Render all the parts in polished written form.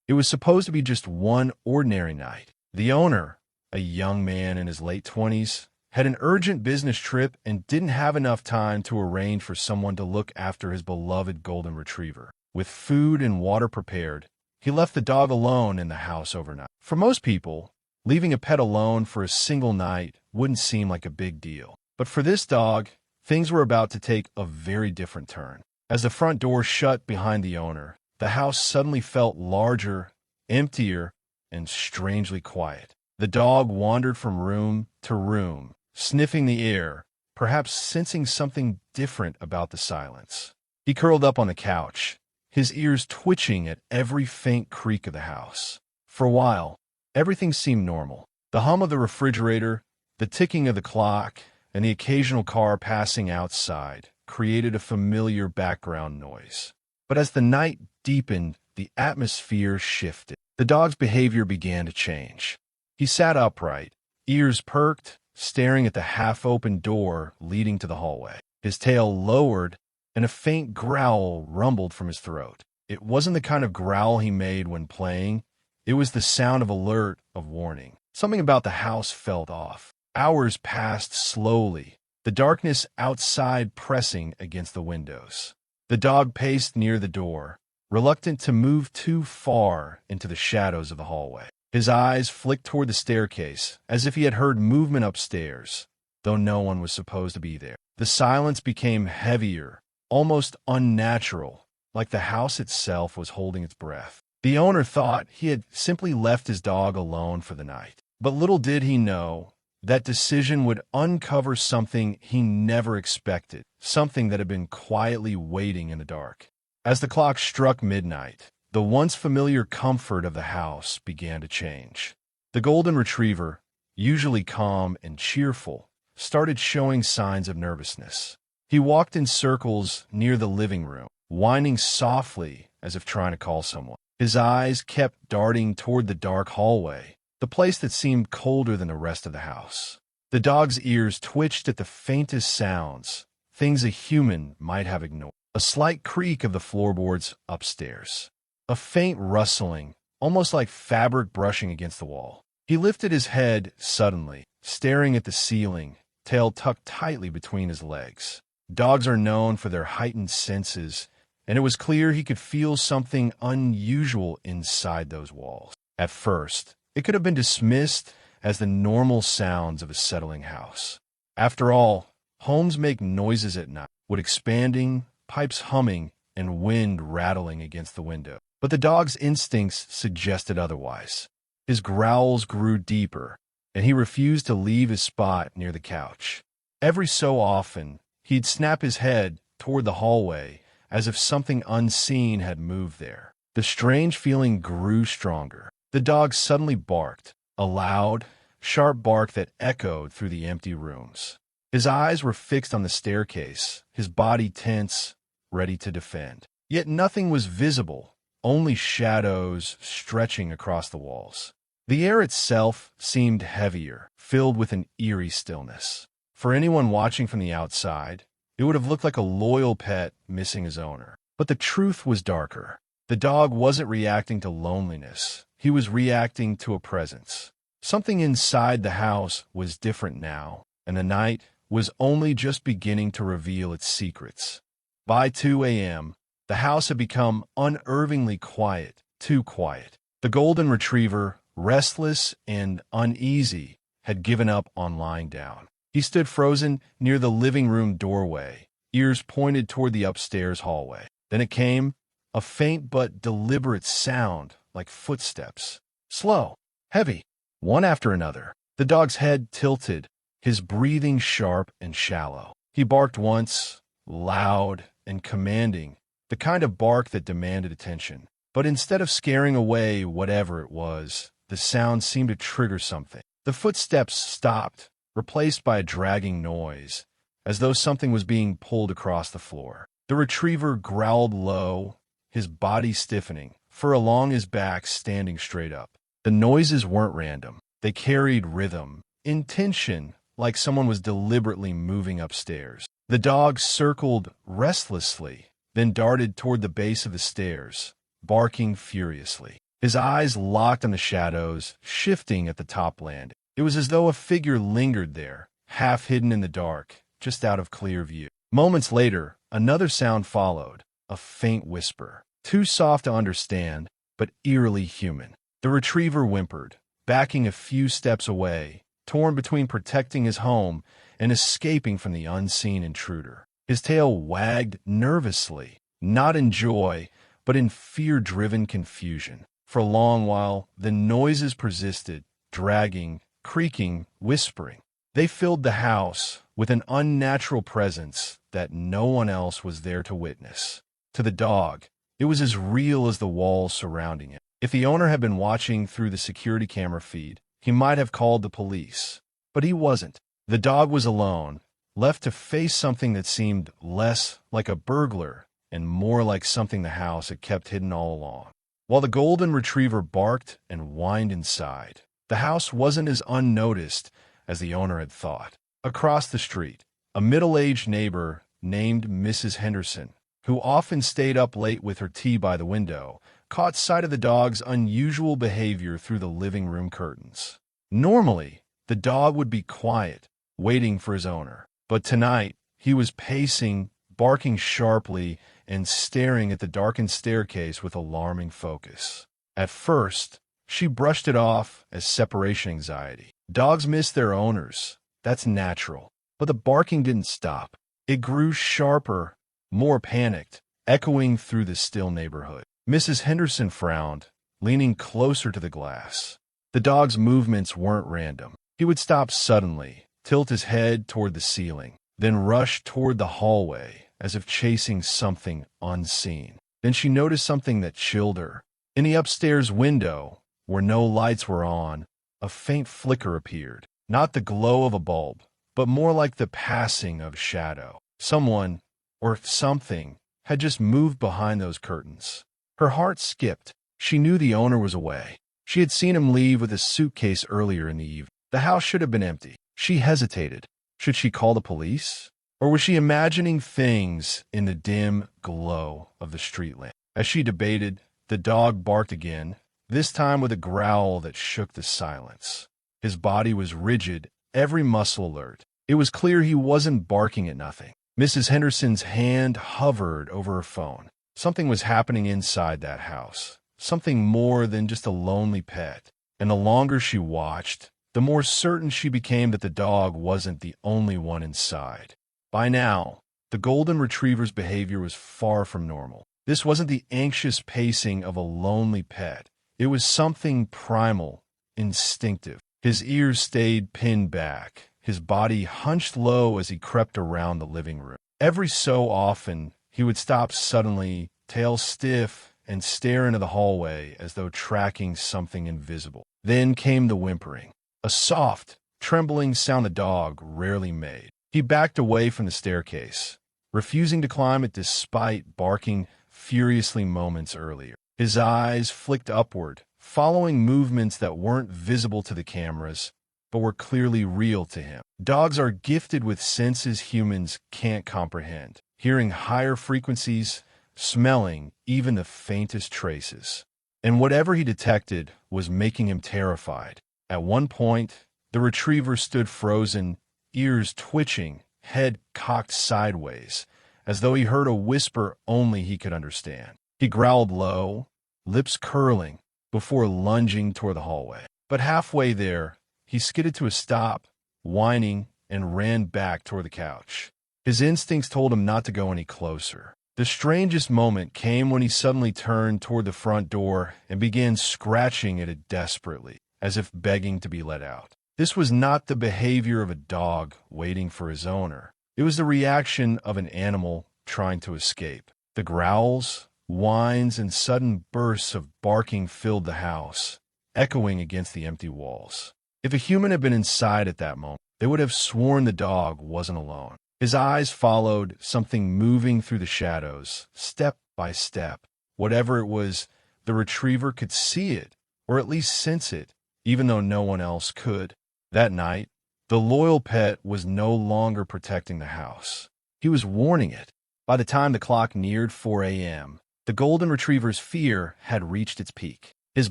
It was supposed to be just one ordinary night. The owner, a young man in his late 20s, had an urgent business trip and didn't have enough time to arrange for someone to look after his beloved golden retriever. With food and water prepared, he left the dog alone in the house overnight. For most people, leaving a pet alone for a single night wouldn't seem like a big deal. But for this dog, things were about to take a very different turn. As the front door shut behind the owner, the house suddenly felt larger, emptier, and strangely quiet. The dog wandered from room to room, sniffing the air, perhaps sensing something different about the silence. He curled up on the couch, his ears twitching at every faint creak of the house. For a while, everything seemed normal. The hum of the refrigerator, the ticking of the clock, and the occasional car passing outside created a familiar background noise. But as the night deepened, the atmosphere shifted. The dog's behavior began to change. He sat upright, ears perked, staring at the half-open door leading to the hallway. His tail lowered, and a faint growl rumbled from his throat. It wasn't the kind of growl he made when playing. It was the sound of alert, of warning. Something about the house felt off. Hours passed slowly, the darkness outside pressing against the windows. The dog paced near the door, reluctant to move too far into the shadows of the hallway. His eyes flicked toward the staircase, as if he had heard movement upstairs, though no one was supposed to be there. The silence became heavier, almost unnatural, like the house itself was holding its breath. The owner thought he had simply left his dog alone for the night. But little did he know, that decision would uncover something he never expected, something that had been quietly waiting in the dark. As the clock struck midnight, the once familiar comfort of the house began to change. The golden retriever, usually calm and cheerful, started showing signs of nervousness. He walked in circles near the living room, whining softly as if trying to call someone. His eyes kept darting toward the dark hallway, the place that seemed colder than the rest of the house. The dog's ears twitched at the faintest sounds, things a human might have ignored. A slight creak of the floorboards upstairs. A faint rustling, almost like fabric brushing against the wall. He lifted his head suddenly, staring at the ceiling, tail tucked tightly between his legs. Dogs are known for their heightened senses, and it was clear he could feel something unusual inside those walls. At first, it could have been dismissed as the normal sounds of a settling house. After all, homes make noises at night, wood expanding, pipes humming, and wind rattling against the window. But the dog's instincts suggested otherwise. His growls grew deeper, and he refused to leave his spot near the couch. Every so often, he'd snap his head toward the hallway as if something unseen had moved there. The strange feeling grew stronger. The dog suddenly barked, a loud, sharp bark that echoed through the empty rooms. His eyes were fixed on the staircase, his body tense, ready to defend. Yet nothing was visible, only shadows stretching across the walls. The air itself seemed heavier, filled with an eerie stillness. For anyone watching from the outside, it would have looked like a loyal pet missing his owner. But the truth was darker. The dog wasn't reacting to loneliness. He was reacting to a presence. Something inside the house was different now, and the night was only just beginning to reveal its secrets. By 2 a.m., the house had become unnervingly quiet, too quiet. The golden retriever, restless and uneasy, had given up on lying down. He stood frozen near the living room doorway, ears pointed toward the upstairs hallway. Then it came, a faint but deliberate sound, like footsteps. Slow, heavy, one after another. The dog's head tilted, his breathing sharp and shallow. He barked once, loud and commanding, the kind of bark that demanded attention. But instead of scaring away whatever it was, the sound seemed to trigger something. The footsteps stopped, replaced by a dragging noise, as though something was being pulled across the floor. The retriever growled low, his body stiffening, fur along his back standing straight up. The noises weren't random. They carried rhythm, intention, like someone was deliberately moving upstairs. The dog circled restlessly, then darted toward the base of the stairs, barking furiously. His eyes locked on the shadows, shifting at the top landing. It was as though a figure lingered there, half hidden in the dark, just out of clear view. Moments later, another sound followed, a faint whisper, too soft to understand, but eerily human. The retriever whimpered, backing a few steps away, torn between protecting his home and escaping from the unseen intruder. His tail wagged nervously, not in joy, but in fear-driven confusion. For a long while, the noises persisted, dragging, creaking, whispering. They filled the house with an unnatural presence that no one else was there to witness. To the dog, it was as real as the walls surrounding it. If the owner had been watching through the security camera feed, he might have called the police. But he wasn't. The dog was alone, left to face something that seemed less like a burglar and more like something the house had kept hidden all along. While the golden retriever barked and whined inside, the house wasn't as unnoticed as the owner had thought. Across the street, a middle-aged neighbor named Mrs. Henderson, who often stayed up late with her tea by the window, caught sight of the dog's unusual behavior through the living room curtains. Normally, the dog would be quiet, waiting for his owner. But tonight, he was pacing, barking sharply, and staring at the darkened staircase with alarming focus. At first, she brushed it off as separation anxiety. Dogs miss their owners. That's natural. But the barking didn't stop. It grew sharper, more panicked, echoing through the still neighborhood. Mrs. Henderson frowned, leaning closer to the glass. The dog's movements weren't random. He would stop suddenly, tilt his head toward the ceiling, then rush toward the hallway, as if chasing something unseen. Then she noticed something that chilled her. In the upstairs window, where no lights were on, a faint flicker appeared. Not the glow of a bulb, but more like the passing of shadow. Someone, or something, had just moved behind those curtains. Her heart skipped. She knew the owner was away. She had seen him leave with a suitcase earlier in the evening. The house should have been empty. She hesitated. Should she call the police? Or was she imagining things in the dim glow of the street lamp? As she debated, the dog barked again, this time with a growl that shook the silence. His body was rigid, every muscle alert. It was clear he wasn't barking at nothing. Mrs. Henderson's hand hovered over her phone. Something was happening inside that house. Something more than just a lonely pet. And the longer she watched, the more certain she became that the dog wasn't the only one inside. By now, the golden retriever's behavior was far from normal. This wasn't the anxious pacing of a lonely pet. It was something primal, instinctive. His ears stayed pinned back, his body hunched low as he crept around the living room. Every so often, he would stop suddenly, tail stiff, and stare into the hallway as though tracking something invisible. Then came the whimpering, a soft, trembling sound the dog rarely made. He backed away from the staircase, refusing to climb it despite barking furiously moments earlier. His eyes flicked upward, following movements that weren't visible to the cameras, but were clearly real to him. Dogs are gifted with senses humans can't comprehend, hearing higher frequencies, smelling even the faintest traces. And whatever he detected was making him terrified. At one point, the retriever stood frozen, ears twitching, head cocked sideways, as though he heard a whisper only he could understand. He growled low, lips curling, before lunging toward the hallway. But halfway there, he skidded to a stop, whining, and ran back toward the couch. His instincts told him not to go any closer. The strangest moment came when he suddenly turned toward the front door and began scratching at it desperately, as if begging to be let out. This was not the behavior of a dog waiting for his owner. It was the reaction of an animal trying to escape. The growls, whines, and sudden bursts of barking filled the house, echoing against the empty walls. If a human had been inside at that moment, they would have sworn the dog wasn't alone. His eyes followed something moving through the shadows, step by step. Whatever it was, the retriever could see it, or at least sense it, even though no one else could. That night, the loyal pet was no longer protecting the house. He was warning it. By the time the clock neared 4 a.m., the golden retriever's fear had reached its peak. His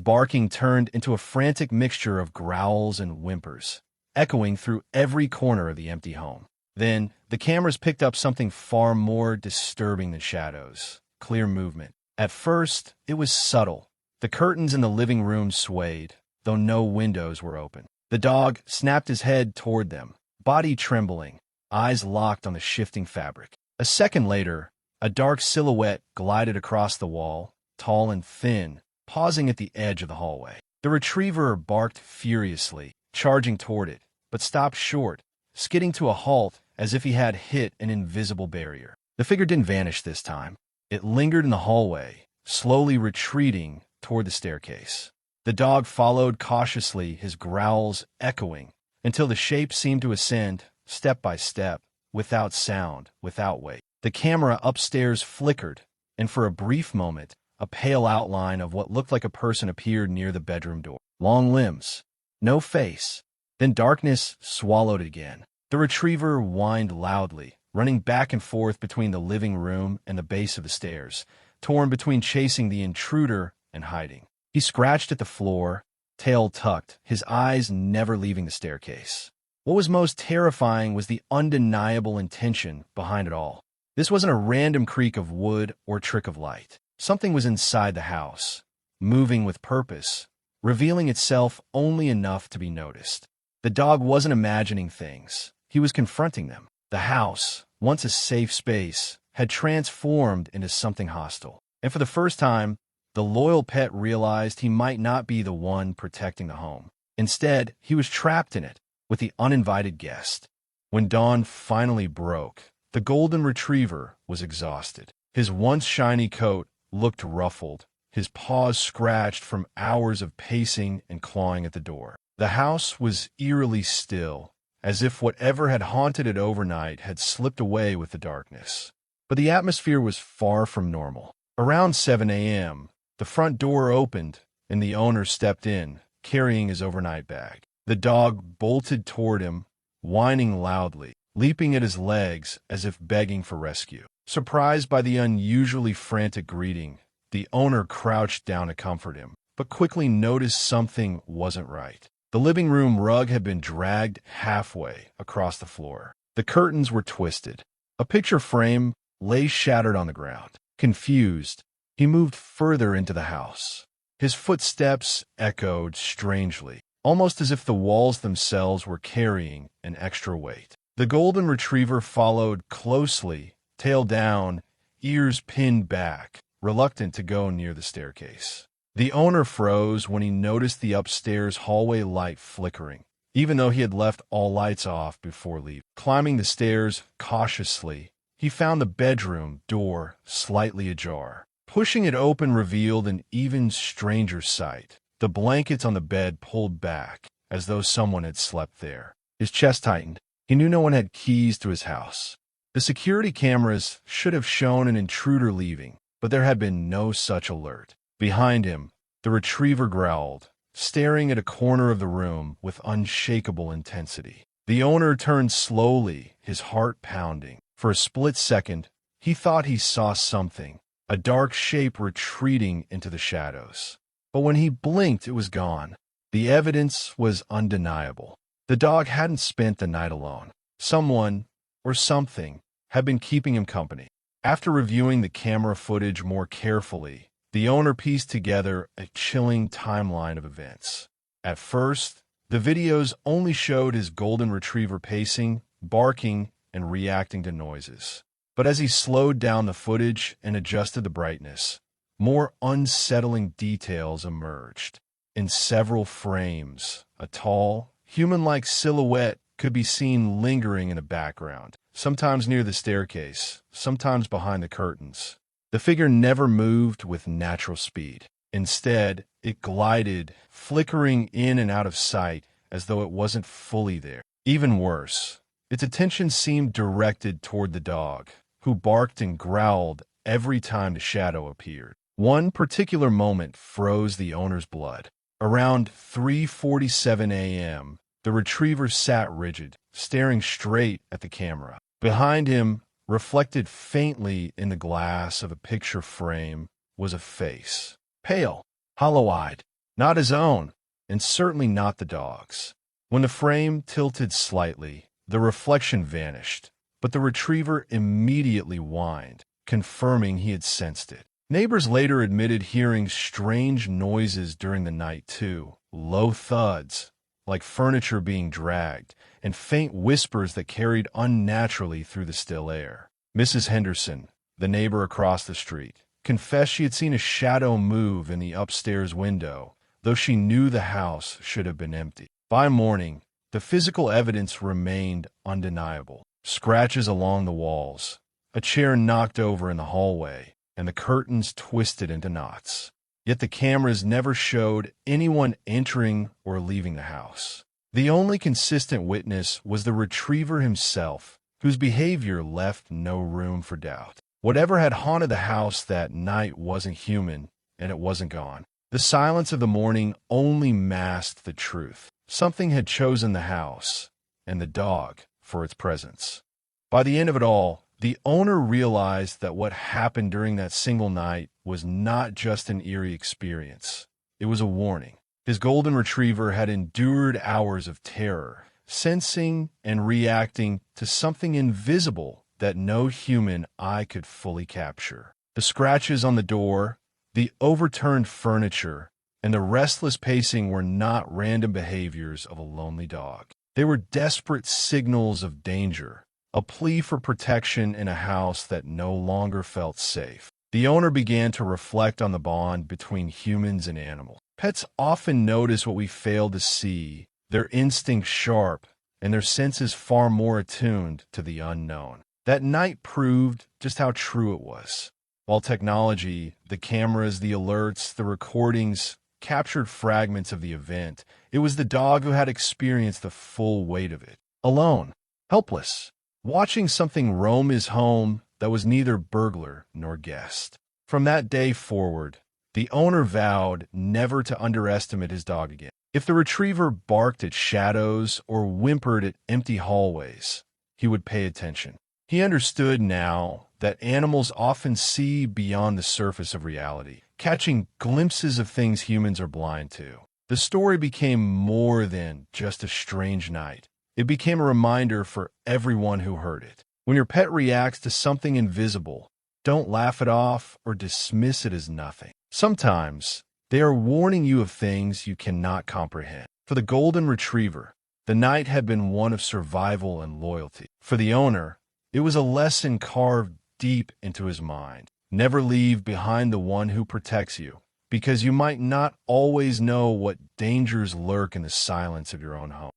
barking turned into a frantic mixture of growls and whimpers, echoing through every corner of the empty home. Then, the cameras picked up something far more disturbing than shadows: clear movement. At first, it was subtle. The curtains in the living room swayed, though no windows were open. The dog snapped his head toward them, body trembling, eyes locked on the shifting fabric. A second later, a dark silhouette glided across the wall, tall and thin, pausing at the edge of the hallway. The retriever barked furiously, charging toward it, but stopped short, skidding to a halt as if he had hit an invisible barrier. The figure didn't vanish this time. It lingered in the hallway, slowly retreating toward the staircase. The dog followed cautiously, his growls echoing, until the shape seemed to ascend, step by step, without sound, without weight. The camera upstairs flickered, and for a brief moment, a pale outline of what looked like a person appeared near the bedroom door. Long limbs, no face. Then darkness swallowed it again. The retriever whined loudly, running back and forth between the living room and the base of the stairs, torn between chasing the intruder and hiding. He scratched at the floor, tail tucked, his eyes never leaving the staircase. What was most terrifying was the undeniable intention behind it all. This wasn't a random creak of wood or trick of light. Something was inside the house, moving with purpose, revealing itself only enough to be noticed. The dog wasn't imagining things. He was confronting them. The house, once a safe space, had transformed into something hostile. And for the first time, the loyal pet realized he might not be the one protecting the home. Instead, he was trapped in it, with the uninvited guest. When dawn finally broke, the golden retriever was exhausted. His once shiny coat looked ruffled, his paws scratched from hours of pacing and clawing at the door. The house was eerily still, as if whatever had haunted it overnight had slipped away with the darkness. But the atmosphere was far from normal. Around 7 a.m., the front door opened, and the owner stepped in, carrying his overnight bag. The dog bolted toward him, whining loudly, leaping at his legs as if begging for rescue. Surprised by the unusually frantic greeting, the owner crouched down to comfort him, but quickly noticed something wasn't right. The living room rug had been dragged halfway across the floor. The curtains were twisted. A picture frame lay shattered on the ground. Confused, he moved further into the house. His footsteps echoed strangely, almost as if the walls themselves were carrying an extra weight. The golden retriever followed closely, tail down, ears pinned back, reluctant to go near the staircase. The owner froze when he noticed the upstairs hallway light flickering, even though he had left all lights off before leaving. Climbing the stairs cautiously, he found the bedroom door slightly ajar. Pushing it open revealed an even stranger sight. The blankets on the bed pulled back, as though someone had slept there. His chest tightened. He knew no one had keys to his house. The security cameras should have shown an intruder leaving, but there had been no such alert. Behind him, the retriever growled, staring at a corner of the room with unshakable intensity. The owner turned slowly, his heart pounding. For a split second, he thought he saw something, a dark shape retreating into the shadows. But when he blinked, it was gone. The evidence was undeniable. The dog hadn't spent the night alone. Someone, or something, had been keeping him company. After reviewing the camera footage more carefully, the owner pieced together a chilling timeline of events. At first, the videos only showed his golden retriever pacing, barking, and reacting to noises. But as he slowed down the footage and adjusted the brightness, more unsettling details emerged. In several frames, a tall, human-like silhouette could be seen lingering in the background, sometimes near the staircase, sometimes behind the curtains. The figure never moved with natural speed. Instead, it glided, flickering in and out of sight as though it wasn't fully there. Even worse, its attention seemed directed toward the dog, who barked and growled every time the shadow appeared. One particular moment froze the owner's blood. Around 3:47 a.m., the retriever sat rigid, staring straight at the camera. Behind him, reflected faintly in the glass of a picture frame, was a face. Pale, hollow-eyed, Not his own, and certainly not the dog's. When the frame tilted slightly, the reflection vanished, but the retriever immediately whined, confirming he had sensed it. Neighbors later admitted hearing strange noises during the night too, low thuds, like furniture being dragged, and faint whispers that carried unnaturally through the still air. Mrs. Henderson, the neighbor across the street, confessed she had seen a shadow move in the upstairs window, though she knew the house should have been empty. By morning, the physical evidence remained undeniable. Scratches along the walls, a chair knocked over in the hallway, and the curtains twisted into knots. Yet the cameras never showed anyone entering or leaving the house. The only consistent witness was the retriever himself, whose behavior left no room for doubt. Whatever had haunted the house that night wasn't human, and it wasn't gone. The silence of the morning only masked the truth. Something had chosen the house, and the dog, for its presence. By the end of it all, the owner realized that what happened during that single night was not just an eerie experience. It was a warning. His golden retriever had endured hours of terror, sensing and reacting to something invisible that no human eye could fully capture. The scratches on the door, the overturned furniture, and the restless pacing were not random behaviors of a lonely dog. They were desperate signals of danger, a plea for protection in a house that no longer felt safe. The owner began to reflect on the bond between humans and animals. Pets often notice what we fail to see, their instincts sharp, and their senses far more attuned to the unknown. That night proved just how true it was. While technology, the cameras, the alerts, the recordings, captured fragments of the event, it was the dog who had experienced the full weight of it. Alone, helpless, watching something roam his home that was neither burglar nor guest. From that day forward, the owner vowed never to underestimate his dog again. If the retriever barked at shadows or whimpered at empty hallways, he would pay attention. He understood now that animals often see beyond the surface of reality, catching glimpses of things humans are blind to. The story became more than just a strange night. It became a reminder for everyone who heard it. When your pet reacts to something invisible, don't laugh it off or dismiss it as nothing. Sometimes, they are warning you of things you cannot comprehend. For the golden retriever, the night had been one of survival and loyalty. For the owner, it was a lesson carved deep into his mind. Never leave behind the one who protects you, because you might not always know what dangers lurk in the silence of your own home.